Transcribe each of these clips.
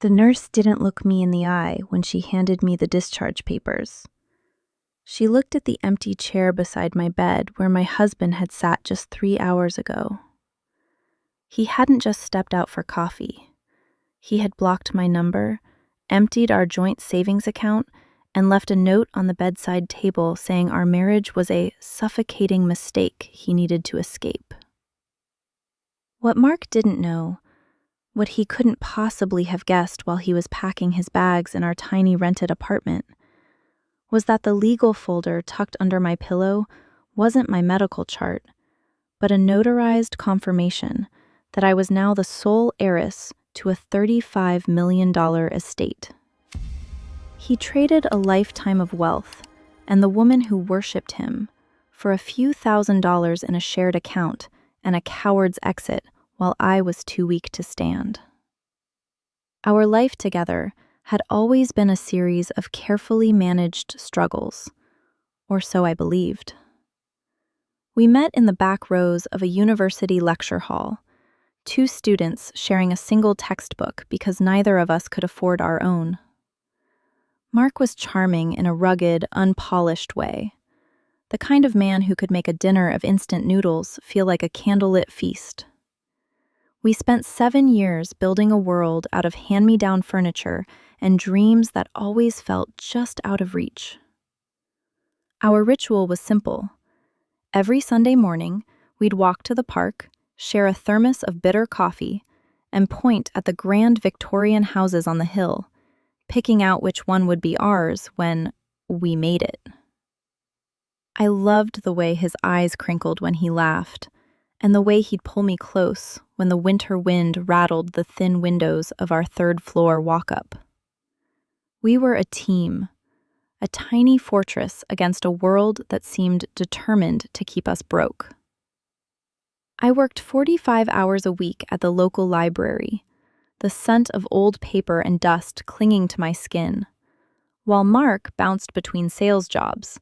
The nurse didn't look me in the eye when she handed me the discharge papers. She looked at the empty chair beside my bed where my husband had sat just 3 hours ago. He hadn't just stepped out for coffee. He had blocked my number, emptied our joint savings account, and left a note on the bedside table saying our marriage was a suffocating mistake he needed to escape. What Mark didn't know, what he couldn't possibly have guessed while he was packing his bags in our tiny rented apartment, was that the legal folder tucked under my pillow wasn't my medical chart, but a notarized confirmation that I was now the sole heiress to a $35 million estate. He traded a lifetime of wealth and the woman who worshipped him for a few $1,000s in a shared account and a coward's exit while I was too weak to stand. Our life together had always been a series of carefully managed struggles, or so I believed. We met in the back rows of a university lecture hall, 2 students sharing a single textbook because neither of us could afford our own. Mark was charming in a rugged, unpolished way, the kind of man who could make a dinner of instant noodles feel like a candlelit feast. We spent 7 years building a world out of hand-me-down furniture and dreams that always felt just out of reach. Our ritual was simple. Every Sunday morning, we'd walk to the park, share a thermos of bitter coffee, and point at the grand Victorian houses on the hill, picking out which one would be ours when we made it. I loved the way his eyes crinkled when he laughed, and the way he'd pull me close when the winter wind rattled the thin windows of our 3rd-floor walk-up. We were a team, a tiny fortress against a world that seemed determined to keep us broke. I worked 45 hours a week at the local library, the scent of old paper and dust clinging to my skin, while Mark bounced between sales jobs,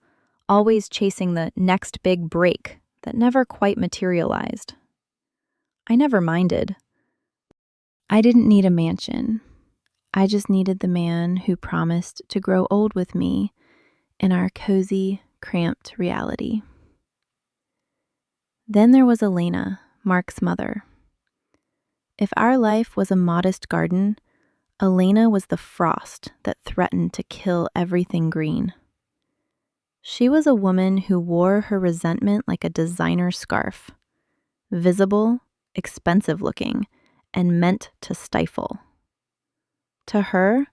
always chasing the next big break that never quite materialized. I never minded. I didn't need a mansion. I just needed the man who promised to grow old with me in our cozy, cramped reality. Then there was Elena, Mark's mother. If our life was a modest garden, Elena was the frost that threatened to kill everything green. She was a woman who wore her resentment like a designer scarf, visible, expensive looking, and meant to stifle. To her,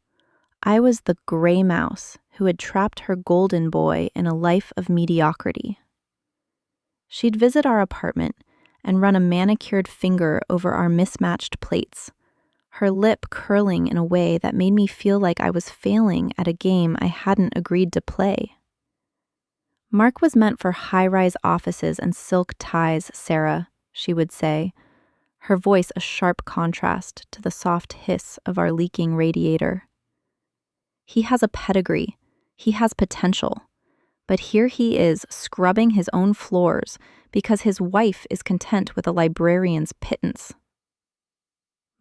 I was the gray mouse who had trapped her golden boy in a life of mediocrity. She'd visit our apartment and run a manicured finger over our mismatched plates, her lip curling in a way that made me feel like I was failing at a game I hadn't agreed to play. Mark was meant for high-rise offices and silk ties, Sarah, she would say, her voice a sharp contrast to the soft hiss of our leaking radiator. He has a pedigree, he has potential, but here he is scrubbing his own floors because his wife is content with a librarian's pittance.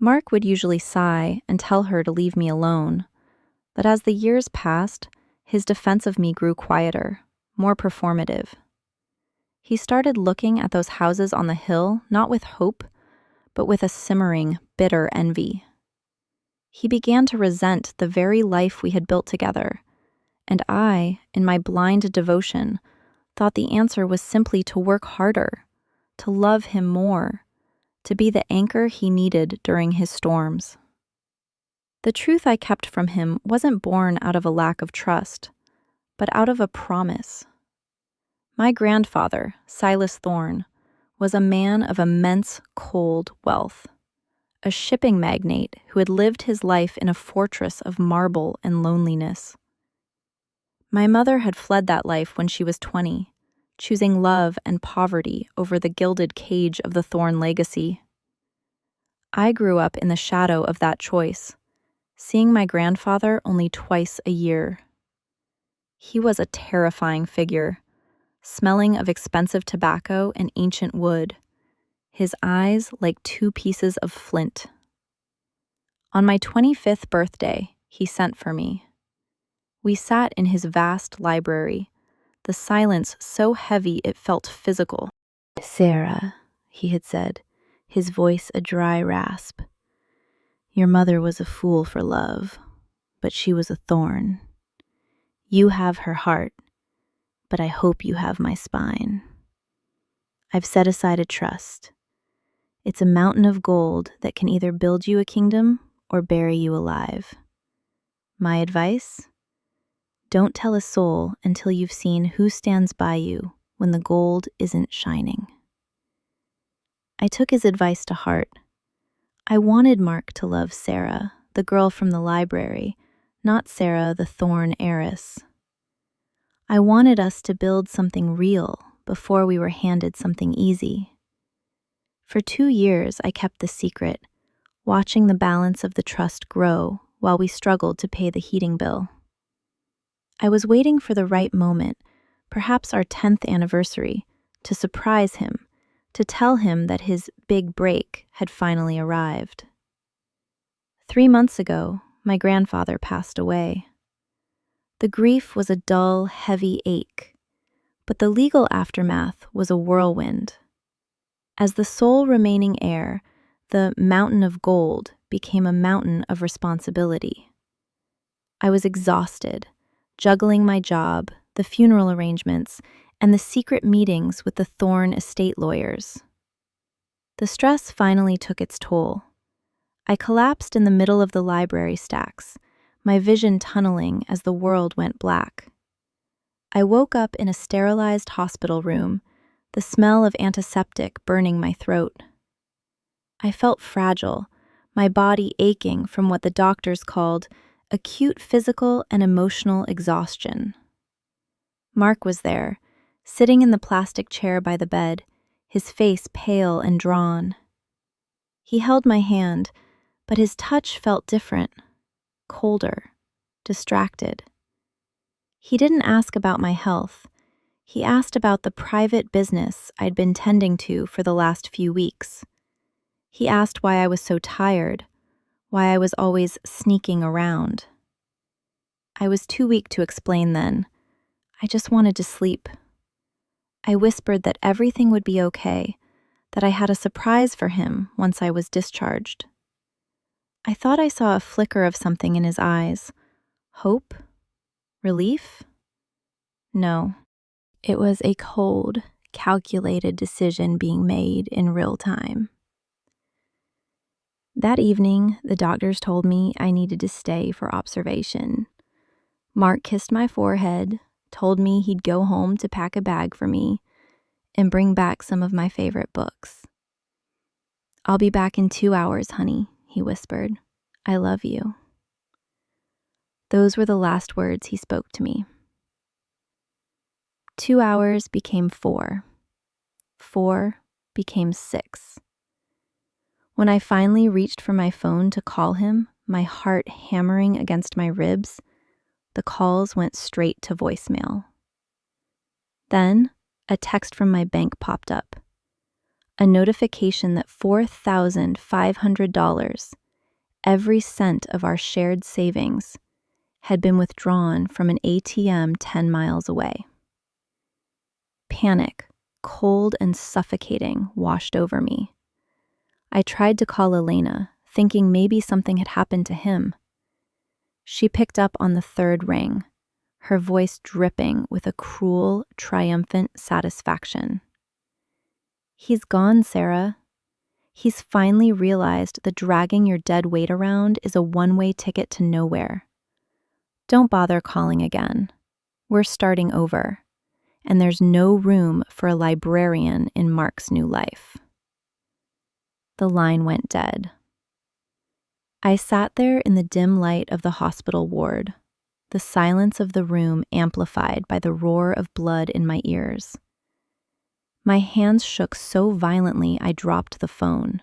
Mark would usually sigh and tell her to leave me alone, but as the years passed, his defense of me grew quieter, more performative. He started looking at those houses on the hill not with hope, but with a simmering, bitter envy. He began to resent the very life we had built together, and I, in my blind devotion, thought the answer was simply to work harder, to love him more, to be the anchor he needed during his storms. The truth I kept from him wasn't born out of a lack of trust, but out of a promise. My grandfather, Silas Thorne, was a man of immense cold wealth, a shipping magnate who had lived his life in a fortress of marble and loneliness. My mother had fled that life when she was 20, choosing love and poverty over the gilded cage of the Thorne legacy. I grew up in the shadow of that choice, seeing my grandfather only twice a year. He was a terrifying figure, smelling of expensive tobacco and ancient wood, his eyes like 2 pieces of flint. On my 25th birthday, he sent for me. We sat in his vast library, the silence so heavy it felt physical. "Sarah," he had said, his voice a dry rasp. "Your mother was a fool for love, but she was a thorn. You have her heart, but I hope you have my spine. I've set aside a trust. It's a mountain of gold that can either build you a kingdom or bury you alive. My advice? Don't tell a soul until you've seen who stands by you when the gold isn't shining." I took his advice to heart. I wanted Mark to love Sarah, the girl from the library, not Sarah, the thorn heiress. I wanted us to build something real before we were handed something easy. For 2 years, I kept the secret, watching the balance of the trust grow while we struggled to pay the heating bill. I was waiting for the right moment, perhaps our 10th anniversary, to surprise him, to tell him that his big break had finally arrived. 3 months ago, my grandfather passed away. The grief was a dull, heavy ache, but the legal aftermath was a whirlwind. As the sole remaining heir, the mountain of gold became a mountain of responsibility. I was exhausted, juggling my job, the funeral arrangements, and the secret meetings with the Thorne estate lawyers. The stress finally took its toll. I collapsed in the middle of the library stacks, my vision tunneling as the world went black. I woke up in a sterilized hospital room, the smell of antiseptic burning my throat. I felt fragile, my body aching from what the doctors called acute physical and emotional exhaustion. Mark was there, sitting in the plastic chair by the bed, his face pale and drawn. He held my hand, but his touch felt different, colder, distracted. He didn't ask about my health. He asked about the private business I'd been tending to for the last few weeks. He asked why I was so tired, why I was always sneaking around. I was too weak to explain then. I just wanted to sleep. I whispered that everything would be okay, that I had a surprise for him once I was discharged. I thought I saw a flicker of something in his eyes. Hope? Relief? No. It was a cold, calculated decision being made in real time. That evening, the doctors told me I needed to stay for observation. Mark kissed my forehead, told me he'd go home to pack a bag for me, and bring back some of my favorite books. "I'll be back in 2 hours, honey," he whispered. "I love you." Those were the last words he spoke to me. 2 hours became 4. 4 became 6. When I finally reached for my phone to call him, my heart hammering against my ribs, the calls went straight to voicemail. Then, a text from my bank popped up. A notification that $4,500, every cent of our shared savings, had been withdrawn from an ATM 10 miles away. Panic, cold and suffocating, washed over me. I tried to call Elena, thinking maybe something had happened to him. She picked up on the third ring, her voice dripping with a cruel, triumphant satisfaction. "He's gone, Sarah. He's finally realized that dragging your dead weight around is a one-way ticket to nowhere. Don't bother calling again. We're starting over, and there's no room for a librarian in Mark's new life." The line went dead. I sat there in the dim light of the hospital ward, the silence of the room amplified by the roar of blood in my ears. My hands shook so violently I dropped the phone.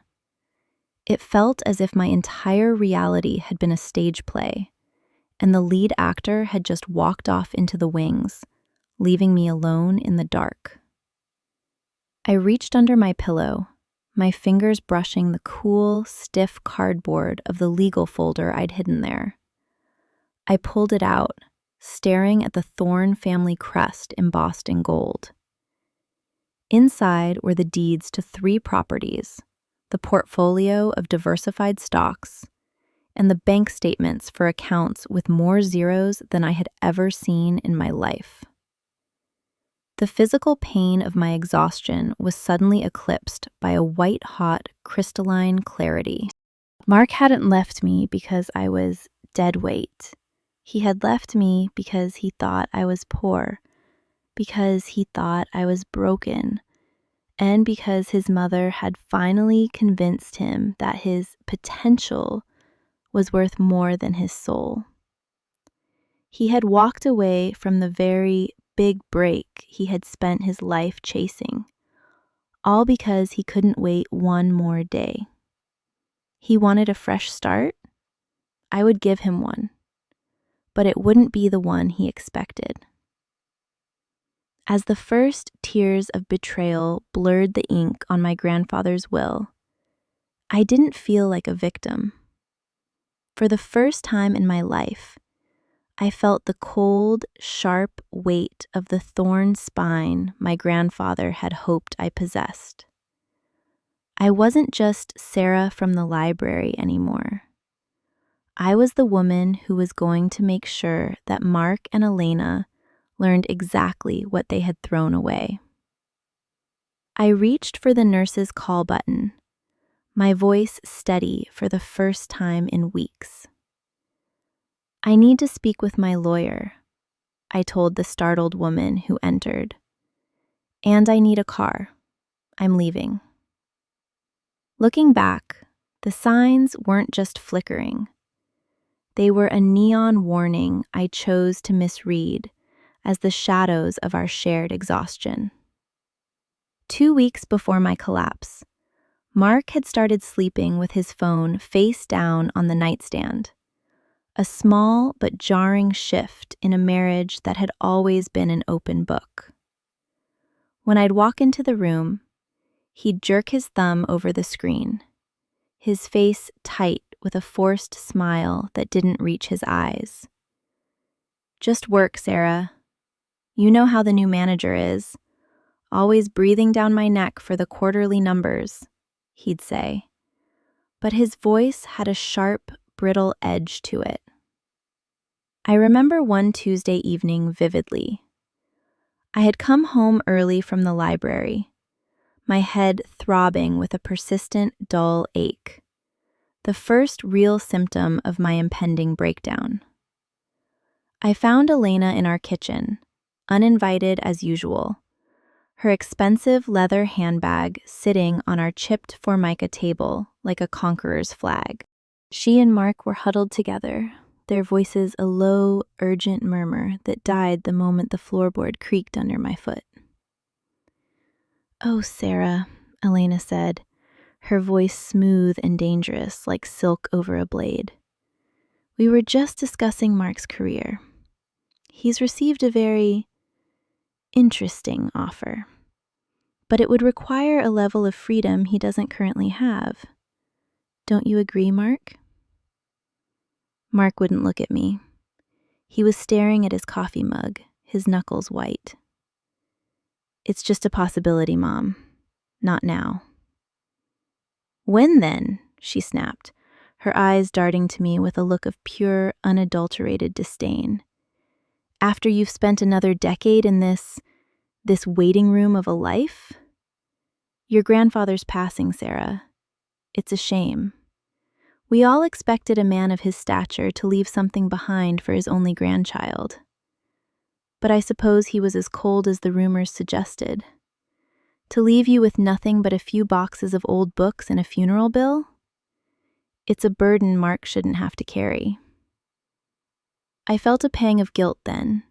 It felt as if my entire reality had been a stage play, and the lead actor had just walked off into the wings, leaving me alone in the dark. I reached under my pillow, my fingers brushing the cool, stiff cardboard of the legal folder I'd hidden there. I pulled it out, staring at the Thorne family crest embossed in gold. Inside were the deeds to 3 properties, the portfolio of diversified stocks, and the bank statements for accounts with more zeros than I had ever seen in my life. The physical pain of my exhaustion was suddenly eclipsed by a white-hot, crystalline clarity. Mark hadn't left me because I was dead weight. He had left me because he thought I was poor, because he thought I was broken, and because his mother had finally convinced him that his potential was worth more than his soul. He had walked away from the very big break he had spent his life chasing, all because he couldn't wait one more day. He wanted a fresh start. I would give him one, but it wouldn't be the one he expected. As the first tears of betrayal blurred the ink on my grandfather's will, I didn't feel like a victim. For the first time in my life, I felt the cold, sharp weight of the thorn spine my grandfather had hoped I possessed. I wasn't just Sarah from the library anymore. I was the woman who was going to make sure that Mark and Elena learned exactly what they had thrown away. I reached for the nurse's call button, my voice steady for the first time in weeks. "I need to speak with my lawyer," I told the startled woman who entered. "And I need a car. I'm leaving." Looking back, the signs weren't just flickering. They were a neon warning I chose to misread as the shadows of our shared exhaustion. 2 weeks before my collapse, Mark had started sleeping with his phone face down on the nightstand, a small but jarring shift in a marriage that had always been an open book. When I'd walk into the room, he'd jerk his thumb over the screen, his face tight with a forced smile that didn't reach his eyes. "Just work, Sarah. You know how the new manager is. Always breathing down my neck for the quarterly numbers," he'd say. But his voice had a sharp, brittle edge to it. I remember one Tuesday evening vividly. I had come home early from the library, my head throbbing with a persistent, dull ache, the first real symptom of my impending breakdown. I found Elena in our kitchen, uninvited as usual, her expensive leather handbag sitting on our chipped formica table like a conqueror's flag. She and Mark were huddled together, their voices a low, urgent murmur that died the moment the floorboard creaked under my foot. "Oh, Sarah," Elena said, her voice smooth and dangerous like silk over a blade. "We were just discussing Mark's career. He's received a very interesting offer, but it would require a level of freedom he doesn't currently have. Don't you agree, Mark?" Mark wouldn't look at me. He was staring at his coffee mug, his knuckles white. "It's just a possibility, Mom. Not now." "When then?" she snapped, her eyes darting to me with a look of pure, unadulterated disdain. "After you've spent another decade in this waiting room of a life? Your grandfather's passing, Sarah. It's a shame. We all expected a man of his stature to leave something behind for his only grandchild. But I suppose he was as cold as the rumors suggested. To leave you with nothing but a few boxes of old books and a funeral bill? It's a burden Mark shouldn't have to carry." I felt a pang of guilt then,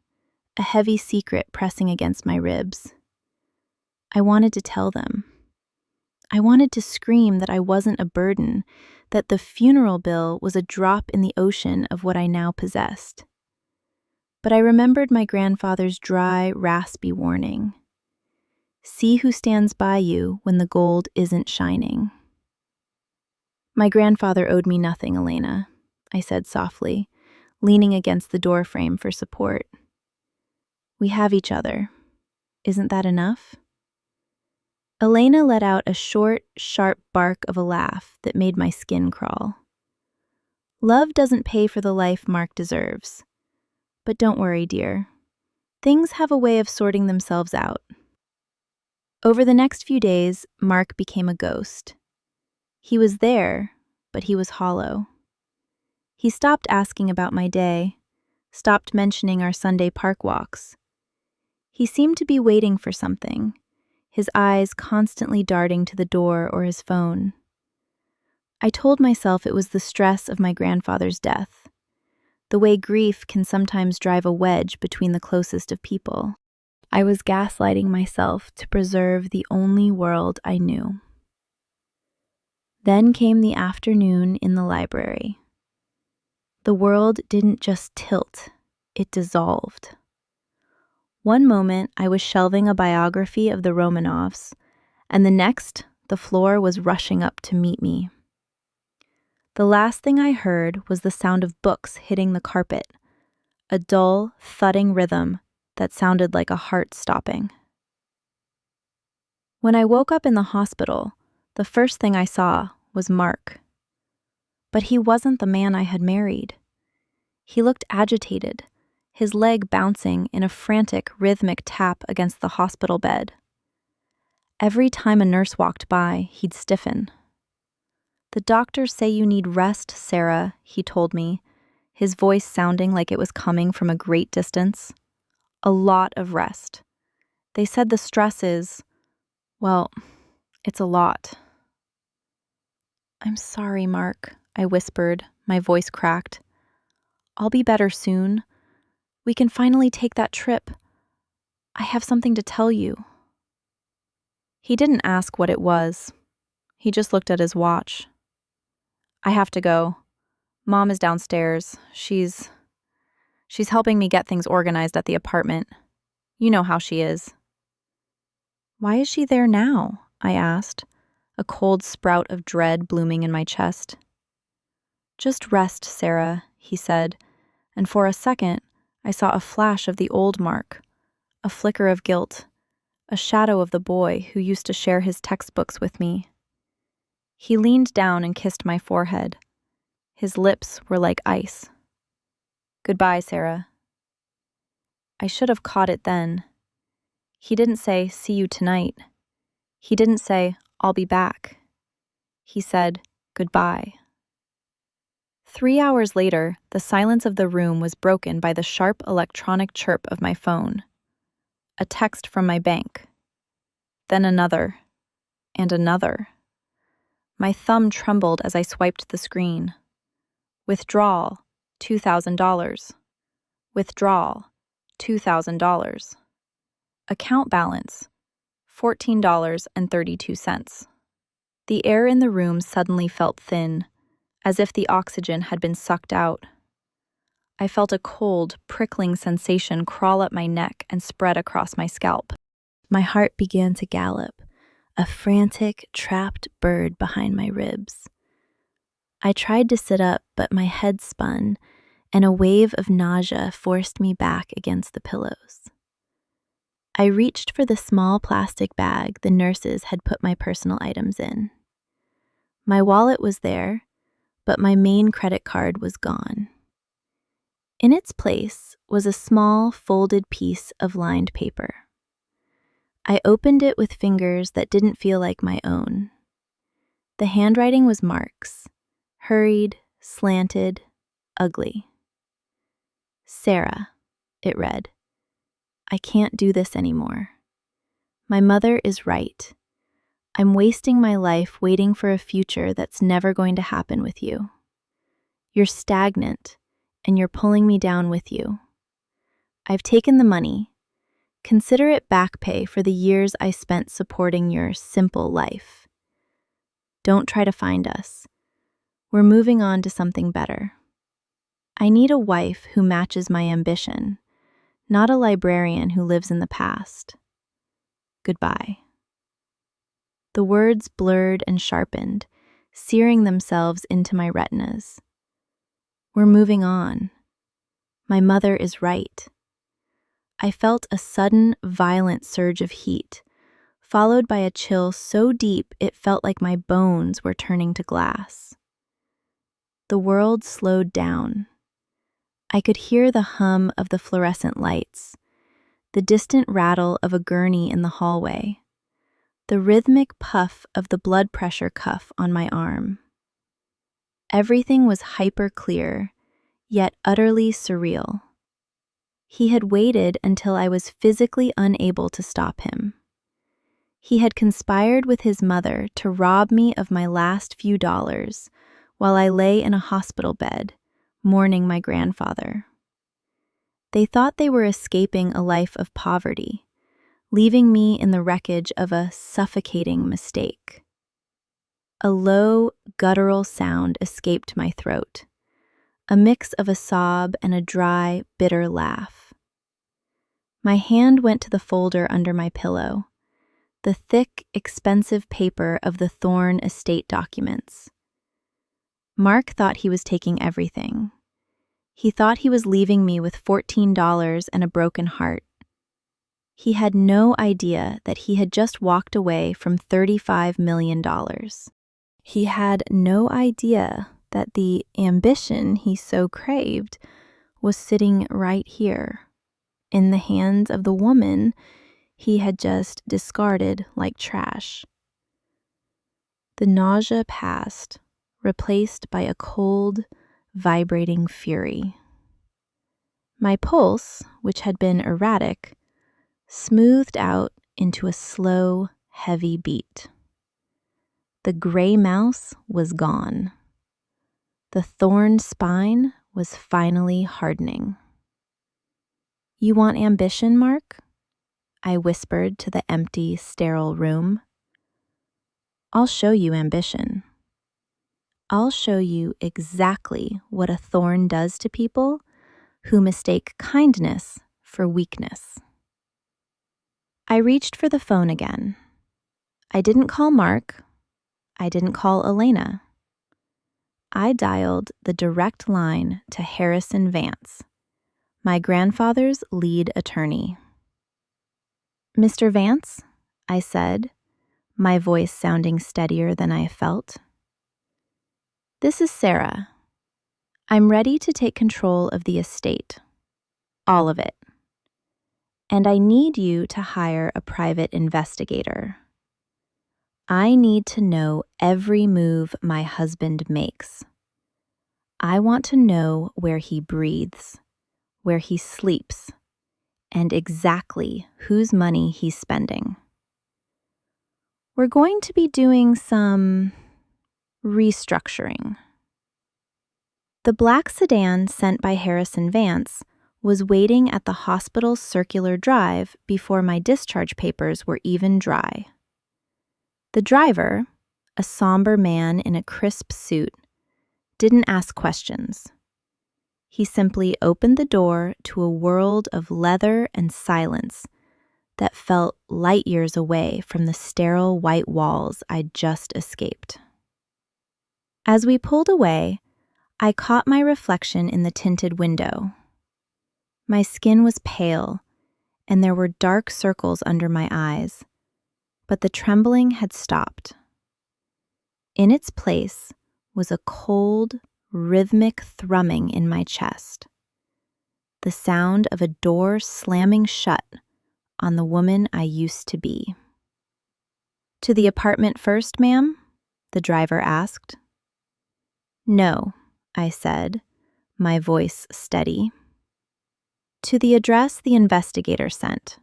a heavy secret pressing against my ribs. I wanted to tell them. I wanted to scream that I wasn't a burden, that the funeral bill was a drop in the ocean of what I now possessed. But I remembered my grandfather's dry, raspy warning. See who stands by you when the gold isn't shining. My grandfather owed me nothing, Elena, I said softly, leaning against the doorframe for support. We have each other. Isn't that enough? Elena let out a short, sharp bark of a laugh that made my skin crawl. Love doesn't pay for the life Mark deserves. But don't worry, dear. Things have a way of sorting themselves out. Over the next few days, Mark became a ghost. He was there, but he was hollow. He stopped asking about my day, stopped mentioning our Sunday park walks. He seemed to be waiting for something, his eyes constantly darting to the door or his phone. I told myself it was the stress of my grandfather's death, the way grief can sometimes drive a wedge between the closest of people. I was gaslighting myself to preserve the only world I knew. Then came the afternoon in the library. The world didn't just tilt, it dissolved. One moment, I was shelving a biography of the Romanovs, and the next, the floor was rushing up to meet me. The last thing I heard was the sound of books hitting the carpet, a dull, thudding rhythm that sounded like a heart stopping. When I woke up in the hospital, the first thing I saw was Mark. But he wasn't the man I had married. He looked agitated, his leg bouncing in a frantic, rhythmic tap against the hospital bed. Every time a nurse walked by, he'd stiffen. The doctors say you need rest, Sarah, he told me, his voice sounding like it was coming from a great distance. A lot of rest. They said the stress is, well, it's a lot. I'm sorry, Mark, I whispered, my voice cracked. I'll be better soon. We can finally take that trip. I have something to tell you. He didn't ask what it was. He just looked at his watch. I have to go. Mom is downstairs. She's helping me get things organized at the apartment. You know how she is. Why is she there now? I asked, a cold sprout of dread blooming in my chest. Just rest, Sarah, he said, and for a second, I saw a flash of the old Mark, a flicker of guilt, a shadow of the boy who used to share his textbooks with me. He leaned down and kissed my forehead. His lips were like ice. Goodbye, Sarah. I should have caught it then. He didn't say, see you tonight. He didn't say, I'll be back. He said, goodbye. 3 hours later, the silence of the room was broken by the sharp electronic chirp of my phone. A text from my bank. Then another. And another. My thumb trembled as I swiped the screen. Withdrawal, $2,000. Withdrawal, $2,000. Account balance, $14.32. The air in the room suddenly felt thin, as if the oxygen had been sucked out. I felt a cold, prickling sensation crawl up my neck and spread across my scalp. My heart began to gallop, a frantic, trapped bird behind my ribs. I tried to sit up, but my head spun, and a wave of nausea forced me back against the pillows. I reached for the small plastic bag the nurses had put my personal items in. My wallet was there, but my main credit card was gone. In its place was a small, folded piece of lined paper. I opened it with fingers that didn't feel like my own. The handwriting was Mark's, hurried, slanted, ugly. Sarah, it read. I can't do this anymore. My mother is right. I'm wasting my life waiting for a future that's never going to happen with you. You're stagnant, and you're pulling me down with you. I've taken the money. Consider it back pay for the years I spent supporting your simple life. Don't try to find us. We're moving on to something better. I need a wife who matches my ambition, not a librarian who lives in the past. Goodbye. The words blurred and sharpened, searing themselves into my retinas. We're moving on. My mother is right. I felt a sudden, violent surge of heat, followed by a chill so deep it felt like my bones were turning to glass. The world slowed down. I could hear the hum of the fluorescent lights, the distant rattle of a gurney in the hallway, the rhythmic puff of the blood pressure cuff on my arm. Everything was hyper-clear, yet utterly surreal. He had waited until I was physically unable to stop him. He had conspired with his mother to rob me of my last few dollars while I lay in a hospital bed, mourning my grandfather. They thought they were escaping a life of poverty, leaving me in the wreckage of a suffocating mistake. A low, guttural sound escaped my throat, a mix of a sob and a dry, bitter laugh. My hand went to the folder under my pillow, the thick, expensive paper of the Thorne estate documents. Mark thought he was taking everything. He thought he was leaving me with $14 and a broken heart. He had no idea that he had just walked away from $35 million. He had no idea that the ambition he so craved was sitting right here, in the hands of the woman he had just discarded like trash. The nausea passed, replaced by a cold, vibrating fury. My pulse, which had been erratic, smoothed out into a slow, heavy beat. The gray mouse was gone. The thorn spine was finally hardening. "You want ambition, Mark?" I whispered to the empty, sterile room. "I'll show you ambition. I'll show you exactly what a thorn does to people who mistake kindness for weakness." I reached for the phone again. I didn't call Mark. I didn't call Elena. I dialed the direct line to Harrison Vance, my grandfather's lead attorney. "Mr. Vance," I said, my voice sounding steadier than I felt. "This is Sarah. I'm ready to take control of the estate. All of it. And I need you to hire a private investigator. I need to know every move my husband makes. I want to know where he breathes, where he sleeps, and exactly whose money he's spending. We're going to be doing some restructuring." The black sedan sent by Harrison Vance was waiting at the hospital's circular drive before my discharge papers were even dry. The driver, a somber man in a crisp suit, didn't ask questions. He simply opened the door to a world of leather and silence that felt light years away from the sterile white walls I'd just escaped. As we pulled away, I caught my reflection in the tinted window. My skin was pale, and there were dark circles under my eyes, but the trembling had stopped. In its place was a cold, rhythmic thrumming in my chest, the sound of a door slamming shut on the woman I used to be. "To the apartment first, ma'am?" the driver asked. "No," I said, my voice steady. "To the address the investigator sent.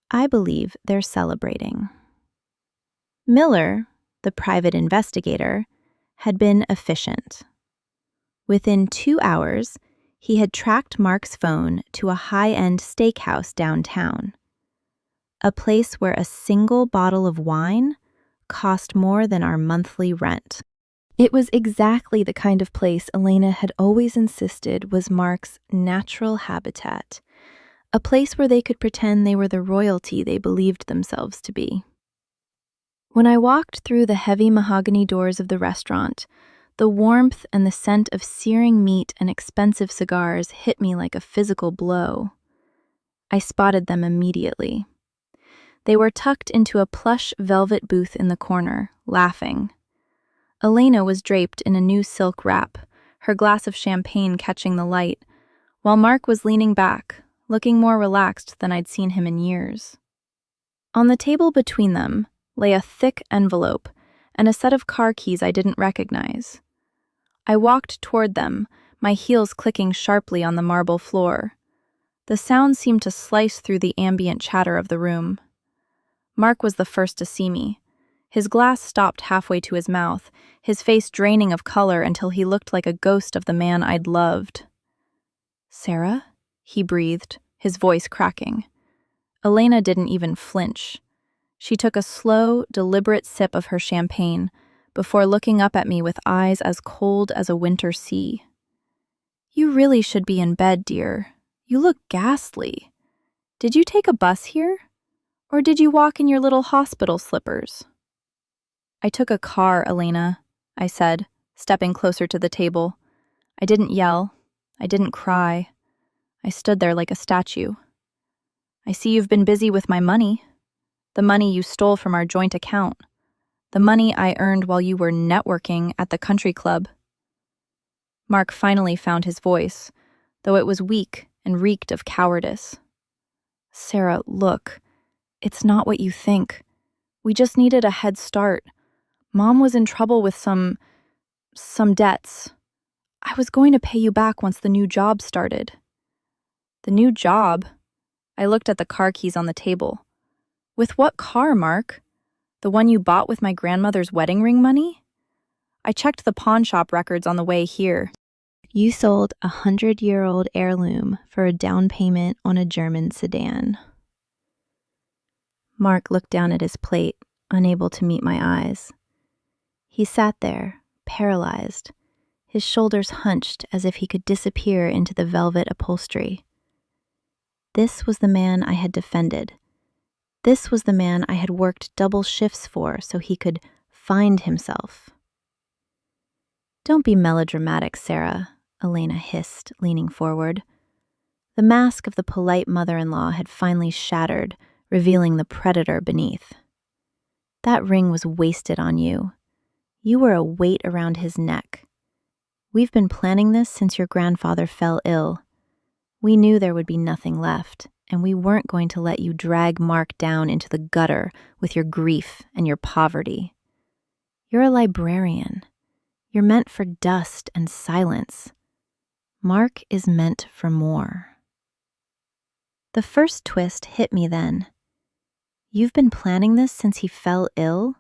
I believe they're celebrating." Miller, the private investigator, had been efficient. Within 2 hours, he had tracked Mark's phone to a high-end steakhouse downtown, a place where a single bottle of wine cost more than our monthly rent. It was exactly the kind of place Elena had always insisted was Mark's natural habitat, a place where they could pretend they were the royalty they believed themselves to be. When I walked through the heavy mahogany doors of the restaurant, the warmth and the scent of searing meat and expensive cigars hit me like a physical blow. I spotted them immediately. They were tucked into a plush velvet booth in the corner, laughing. Elena was draped in a new silk wrap, her glass of champagne catching the light, while Mark was leaning back, looking more relaxed than I'd seen him in years. On the table between them lay a thick envelope and a set of car keys I didn't recognize. I walked toward them, my heels clicking sharply on the marble floor. The sound seemed to slice through the ambient chatter of the room. Mark was the first to see me. His glass stopped halfway to his mouth, his face draining of color until he looked like a ghost of the man I'd loved. "Sarah?" he breathed, his voice cracking. Elena didn't even flinch. She took a slow, deliberate sip of her champagne before looking up at me with eyes as cold as a winter sea. "You really should be in bed, dear. You look ghastly. Did you take a bus here? Or did you walk in your little hospital slippers?" "I took a car, Elena," I said, stepping closer to the table. I didn't yell. I didn't cry. I stood there like a statue. "I see you've been busy with my money. The money you stole from our joint account. The money I earned while you were networking at the country club." Mark finally found his voice, though it was weak and reeked of cowardice. "Sarah, look, it's not what you think. We just needed a head start. Mom was in trouble with some debts. I was going to pay you back once the new job started." "The new job?" I looked at the car keys on the table. "With what car, Mark? The one you bought with my grandmother's wedding ring money?" I checked the pawn shop records on the way here. "You sold a 100-year-old heirloom for a down payment on a German sedan." Mark looked down at his plate, unable to meet my eyes. He sat there, paralyzed, his shoulders hunched as if he could disappear into the velvet upholstery. This was the man I had defended. This was the man I had worked double shifts for so he could find himself. "Don't be melodramatic, Sarah," Elena hissed, leaning forward. The mask of the polite mother-in-law had finally shattered, revealing the predator beneath. "That ring was wasted on you. You were a weight around his neck. We've been planning this since your grandfather fell ill. We knew there would be nothing left, and we weren't going to let you drag Mark down into the gutter with your grief and your poverty. You're a librarian. You're meant for dust and silence. Mark is meant for more." The first twist hit me then. You've been planning this since he fell ill?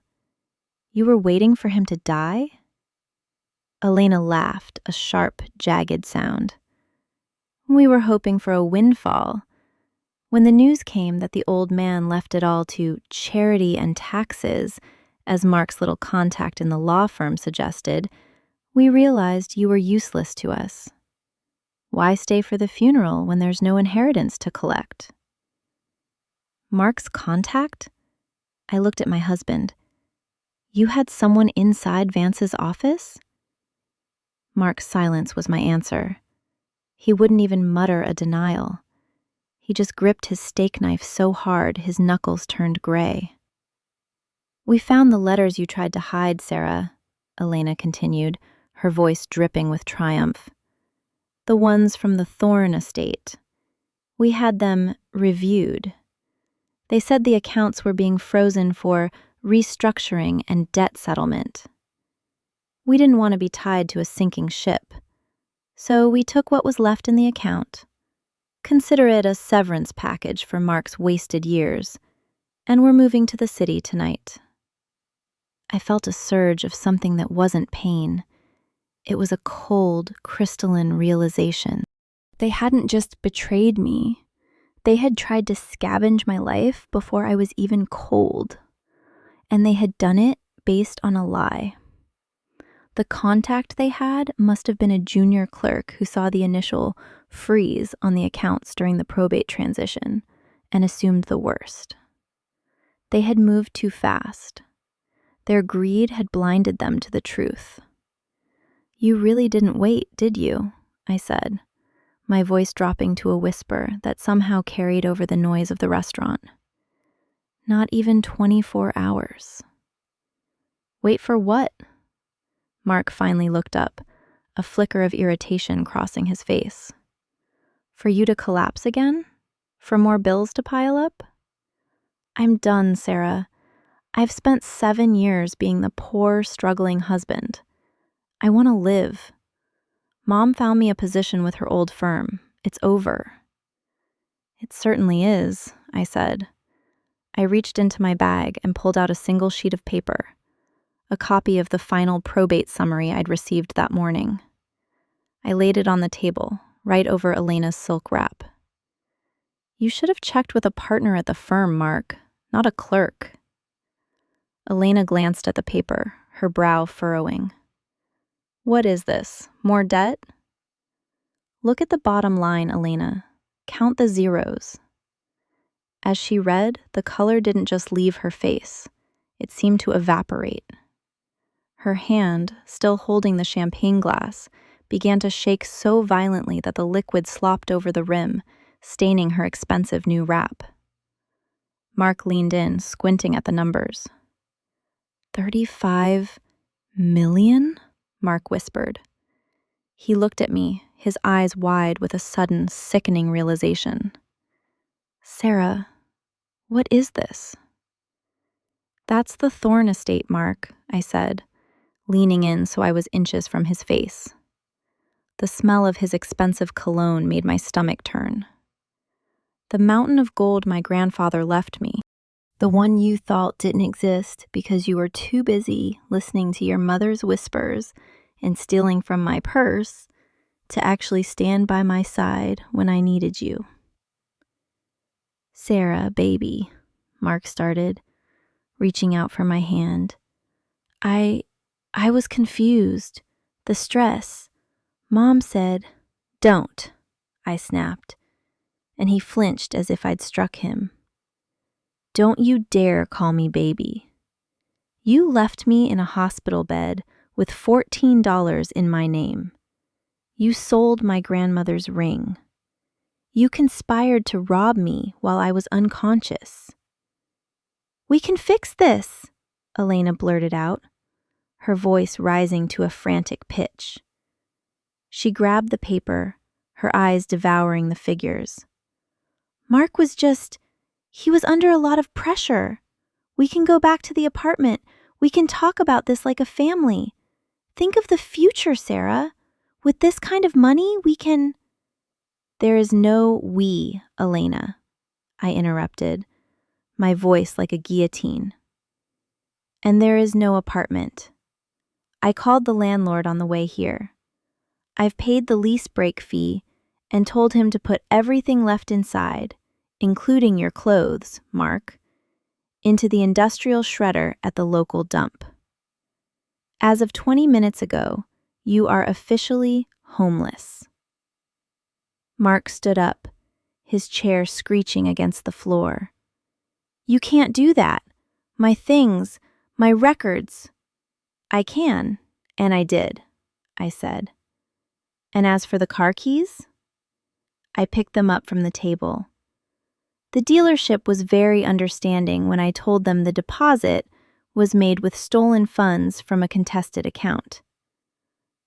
You were waiting for him to die? Elena laughed, a sharp, jagged sound. "We were hoping for a windfall. When the news came that the old man left it all to charity and taxes, as Mark's little contact in the law firm suggested, we realized you were useless to us. Why stay for the funeral when there's no inheritance to collect?" "Mark's contact?" I looked at my husband. "You had someone inside Vance's office?" Mark's silence was my answer. He wouldn't even mutter a denial. He just gripped his steak knife so hard his knuckles turned gray. "We found the letters you tried to hide, Sarah," Elena continued, her voice dripping with triumph. "The ones from the Thorne estate. We had them reviewed. They said the accounts were being frozen for restructuring and debt settlement. We didn't want to be tied to a sinking ship, so we took what was left in the account. Consider it a severance package for Mark's wasted years, and we're moving to the city tonight." I felt a surge of something that wasn't pain. It was a cold, crystalline realization. They hadn't just betrayed me. They had tried to scavenge my life before I was even cold. And they had done it based on a lie. The contact they had must have been a junior clerk who saw the initial freeze on the accounts during the probate transition and assumed the worst. They had moved too fast. Their greed had blinded them to the truth. "You really didn't wait, did you?" I said, my voice dropping to a whisper that somehow carried over the noise of the restaurant. "Not even 24 hours. "Wait for what?" Mark finally looked up, a flicker of irritation crossing his face. "For you to collapse again? For more bills to pile up?" "I'm done, Sarah. I've spent 7 years being the poor, struggling husband. I want to live. Mom found me a position with her old firm. It's over." "It certainly is," I said. I reached into my bag and pulled out a single sheet of paper, a copy of the final probate summary I'd received that morning. I laid it on the table, right over Elena's silk wrap. "You should have checked with a partner at the firm, Mark, not a clerk." Elena glanced at the paper, her brow furrowing. "What is this? More debt?" "Look at the bottom line, Elena. Count the zeros." As she read, the color didn't just leave her face. It seemed to evaporate. Her hand, still holding the champagne glass, began to shake so violently that the liquid slopped over the rim, staining her expensive new wrap. Mark leaned in, squinting at the numbers. 35 million? Mark whispered. He looked at me, his eyes wide with a sudden, sickening realization. "Sarah, what is this?" "That's the Thorne estate, Mark," I said, leaning in so I was inches from his face. The smell of his expensive cologne made my stomach turn. "The mountain of gold my grandfather left me, the one you thought didn't exist because you were too busy listening to your mother's whispers and stealing from my purse to actually stand by my side when I needed you." "Sarah, baby," Mark started, reaching out for my hand. I was confused. The stress. Mom said, "Don't," I snapped, and he flinched as if I'd struck him. "Don't you dare call me baby. You left me in a hospital bed with $14 in my name. You sold my grandmother's ring. You conspired to rob me while I was unconscious." "We can fix this," Elena blurted out, her voice rising to a frantic pitch. She grabbed the paper, her eyes devouring the figures. "Mark he was under a lot of pressure. We can go back to the apartment. We can talk about this like a family. Think of the future, Sarah. With this kind of money, we can—" "There is no we, Elena," I interrupted, my voice like a guillotine. "And there is no apartment. I called the landlord on the way here. I've paid the lease break fee and told him to put everything left inside, including your clothes, Mark, into the industrial shredder at the local dump. As of 20 minutes ago, you are officially homeless." Mark stood up, his chair screeching against the floor. "You can't do that. My things, my records." "I can, and I did," I said. "And as for the car keys?" I picked them up from the table. The dealership was very understanding when I told them the deposit was made with stolen funds from a contested account.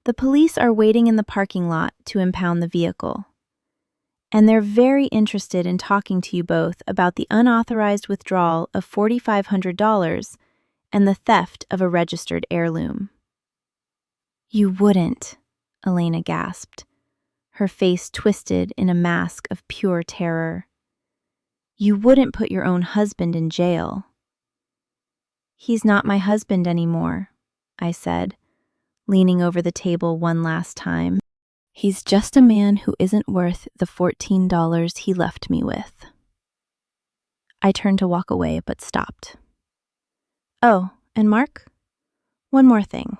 The police are waiting in the parking lot to impound the vehicle. And they're very interested in talking to you both about the unauthorized withdrawal of $4,500 and the theft of a registered heirloom. "You wouldn't," Elena gasped, her face twisted in a mask of pure terror. "You wouldn't put your own husband in jail." "He's not my husband anymore," I said, leaning over the table one last time. "He's just a man who isn't worth the $14 he left me with." I turned to walk away, but stopped. "Oh, and Mark, one more thing.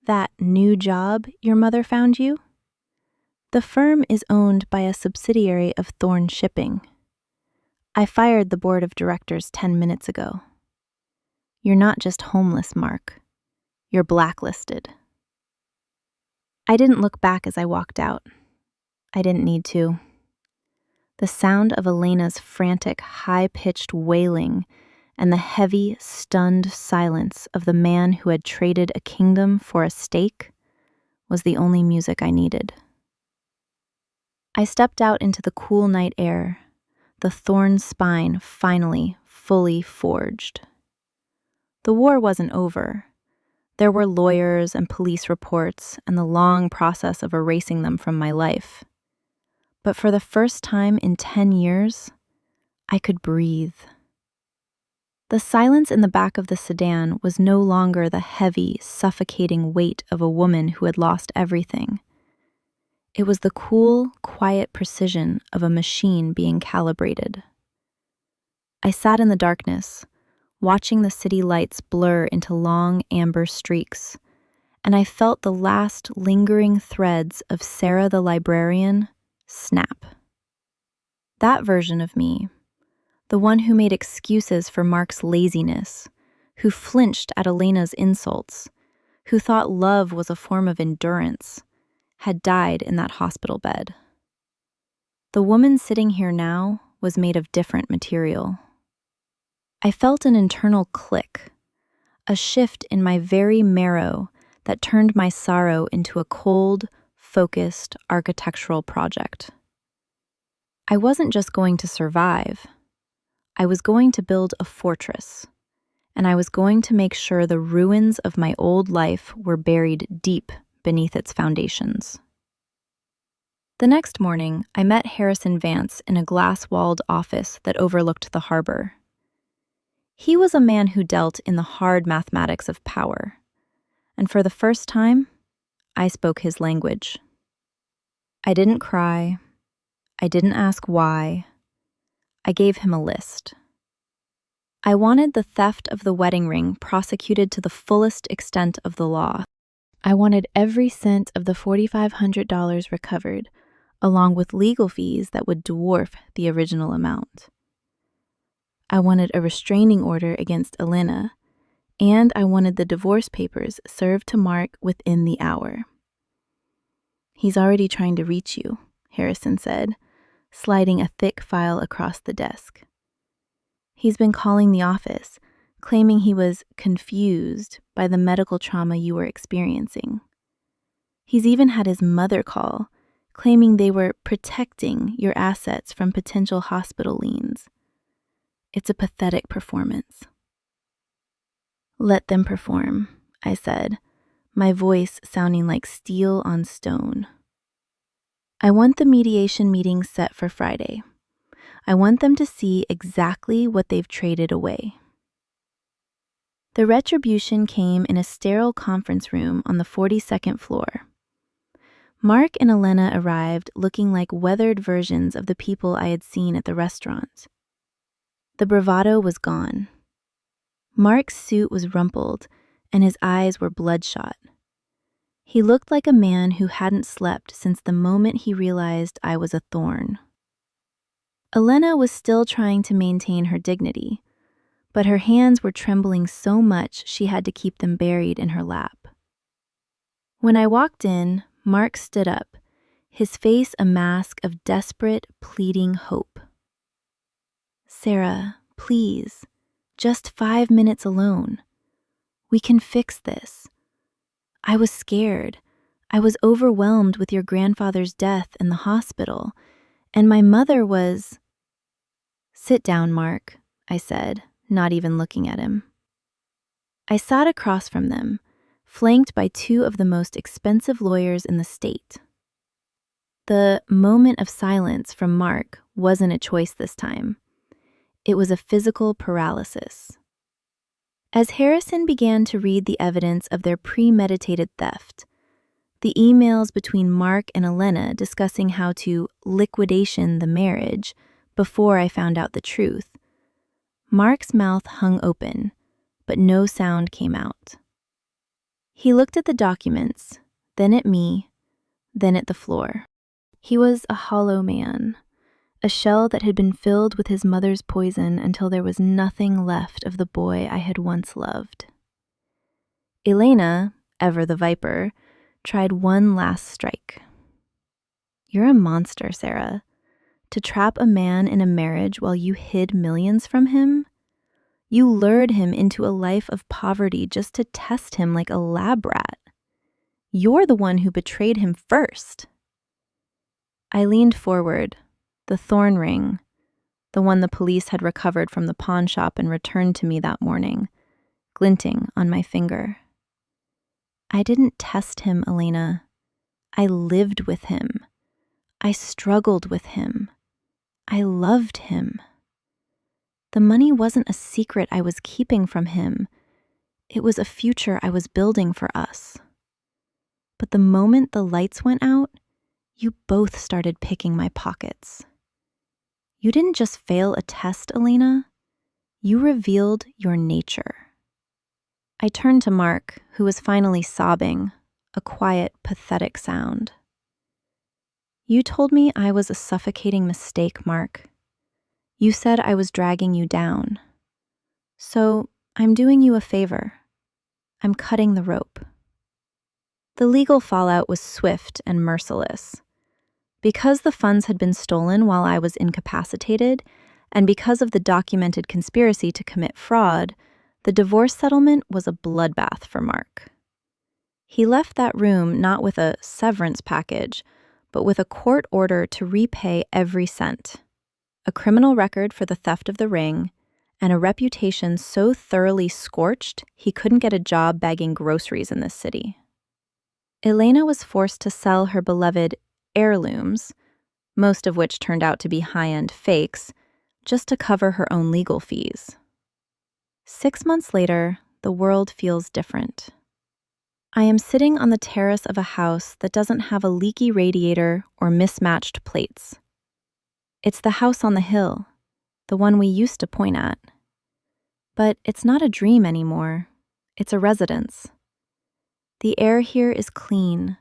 That new job your mother found you? The firm is owned by a subsidiary of Thorne Shipping. I fired the board of directors 10 minutes ago. You're not just homeless, Mark. You're blacklisted. I didn't look back as I walked out. I didn't need to. The sound of Elena's frantic, high-pitched wailing and the heavy, stunned silence of the man who had traded a kingdom for a stake was the only music I needed. I stepped out into the cool night air, the thorn spine finally fully forged. The war wasn't over. There were lawyers and police reports and the long process of erasing them from my life. But for the first time in 10 years, I could breathe. The silence in the back of the sedan was no longer the heavy, suffocating weight of a woman who had lost everything. It was the cool, quiet precision of a machine being calibrated. I sat in the darkness, watching the city lights blur into long amber streaks, and I felt the last lingering threads of Sarah the librarian snap. That version of me, the one who made excuses for Mark's laziness, who flinched at Elena's insults, who thought love was a form of endurance, had died in that hospital bed. The woman sitting here now was made of different material. I felt an internal click, a shift in my very marrow that turned my sorrow into a cold, focused architectural project. I wasn't just going to survive. I was going to build a fortress, and I was going to make sure the ruins of my old life were buried deep beneath its foundations. The next morning, I met Harrison Vance in a glass-walled office that overlooked the harbor. He was a man who dealt in the hard mathematics of power, and for the first time, I spoke his language. I didn't cry. I didn't ask why. I gave him a list. I wanted the theft of the wedding ring prosecuted to the fullest extent of the law. I wanted every cent of the $4,500 recovered, along with legal fees that would dwarf the original amount. I wanted a restraining order against Elena, and I wanted the divorce papers served to Mark within the hour. "He's already trying to reach you," Harrison said, sliding a thick file across the desk. "He's been calling the office, claiming he was confused by the medical trauma you were experiencing. He's even had his mother call, claiming they were protecting your assets from potential hospital liens. It's a pathetic performance." "Let them perform," I said, my voice sounding like steel on stone. "I want the mediation meeting set for Friday. I want them to see exactly what they've traded away." The retribution came in a sterile conference room on the 42nd floor. Mark and Elena arrived looking like weathered versions of the people I had seen at the restaurant. The bravado was gone. Mark's suit was rumpled, and his eyes were bloodshot. He looked like a man who hadn't slept since the moment he realized I was a thorn. Elena was still trying to maintain her dignity, but her hands were trembling so much she had to keep them buried in her lap. When I walked in, Mark stood up, his face a mask of desperate, pleading hope. "Sarah, please, just 5 minutes alone. We can fix this. I was scared. I was overwhelmed with your grandfather's death in the hospital, and my mother was—" "Sit down, Mark," I said, not even looking at him. I sat across from them, flanked by 2 of the most expensive lawyers in the state. The moment of silence from Mark wasn't a choice this time. It was a physical paralysis. As Harrison began to read the evidence of their premeditated theft, the emails between Mark and Elena discussing how to liquidation the marriage before I found out the truth, Mark's mouth hung open, but no sound came out. He looked at the documents, then at me, then at the floor. He was a hollow man, a shell that had been filled with his mother's poison until there was nothing left of the boy I had once loved. Elena, ever the viper, tried one last strike. You're a monster, Sarah. To trap a man in a marriage while you hid millions from him? You lured him into a life of poverty just to test him like a lab rat. You're the one who betrayed him first. I leaned forward, the thorn ring, the one the police had recovered from the pawn shop and returned to me that morning, glinting on my finger. I didn't test him, Elena. I lived with him. I struggled with him. I loved him. The money wasn't a secret I was keeping from him. It was a future I was building for us. But the moment the lights went out, you both started picking my pockets. You didn't just fail a test, Elena. You revealed your nature. I turned to Mark, who was finally sobbing, a quiet, pathetic sound. You told me I was a suffocating mistake, Mark. You said I was dragging you down. So I'm doing you a favor. I'm cutting the rope. The legal fallout was swift and merciless. Because the funds had been stolen while I was incapacitated, and because of the documented conspiracy to commit fraud, the divorce settlement was a bloodbath for Mark. He left that room not with a severance package, but with a court order to repay every cent, a criminal record for the theft of the ring, and a reputation so thoroughly scorched he couldn't get a job bagging groceries in this city. Elena was forced to sell her beloved heirlooms, most of which turned out to be high-end fakes, just to cover her own legal fees. 6 months later, the world feels different. I am sitting on the terrace of a house that doesn't have a leaky radiator or mismatched plates. It's the house on the hill, the one we used to point at. But it's not a dream anymore. It's a residence. The air here is clean,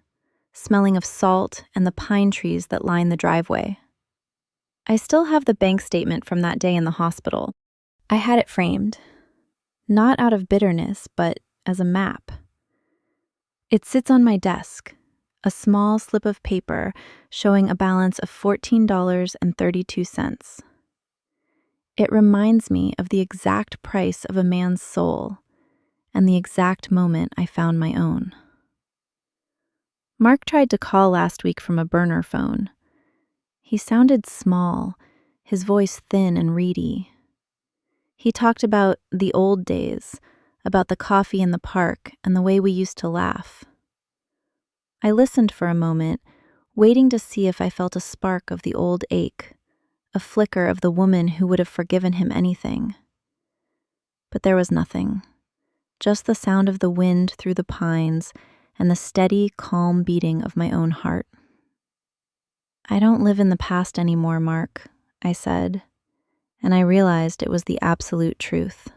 smelling of salt and the pine trees that line the driveway. I still have the bank statement from that day in the hospital. I had it framed, not out of bitterness, but as a map. It sits on my desk, a small slip of paper showing a balance of $14.32. It reminds me of the exact price of a man's soul and the exact moment I found my own. Mark tried to call last week from a burner phone. He sounded small, his voice thin and reedy. He talked about the old days, about the coffee in the park and the way we used to laugh. I listened for a moment, waiting to see if I felt a spark of the old ache, a flicker of the woman who would have forgiven him anything. But there was nothing, just the sound of the wind through the pines and the steady, calm beating of my own heart. I don't live in the past anymore, Mark, I said, and I realized it was the absolute truth.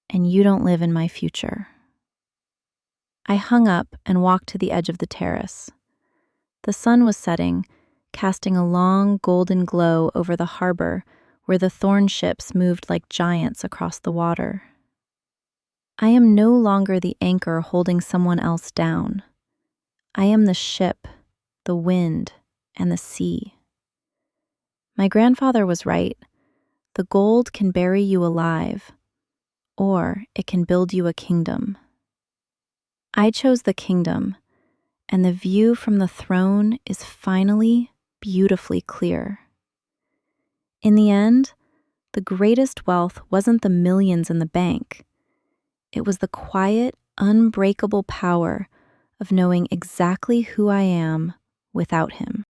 And you don't live in my future. I hung up and walked to the edge of the terrace. The sun was setting, casting a long golden glow over the harbor where the thorn ships moved like giants across the water. I am no longer the anchor holding someone else down. I am the ship, the wind, and the sea. My grandfather was right. The gold can bury you alive, or it can build you a kingdom. I chose the kingdom, and the view from the throne is finally beautifully clear. In the end, the greatest wealth wasn't the millions in the bank. It was the quiet, unbreakable power of knowing exactly who I am without him.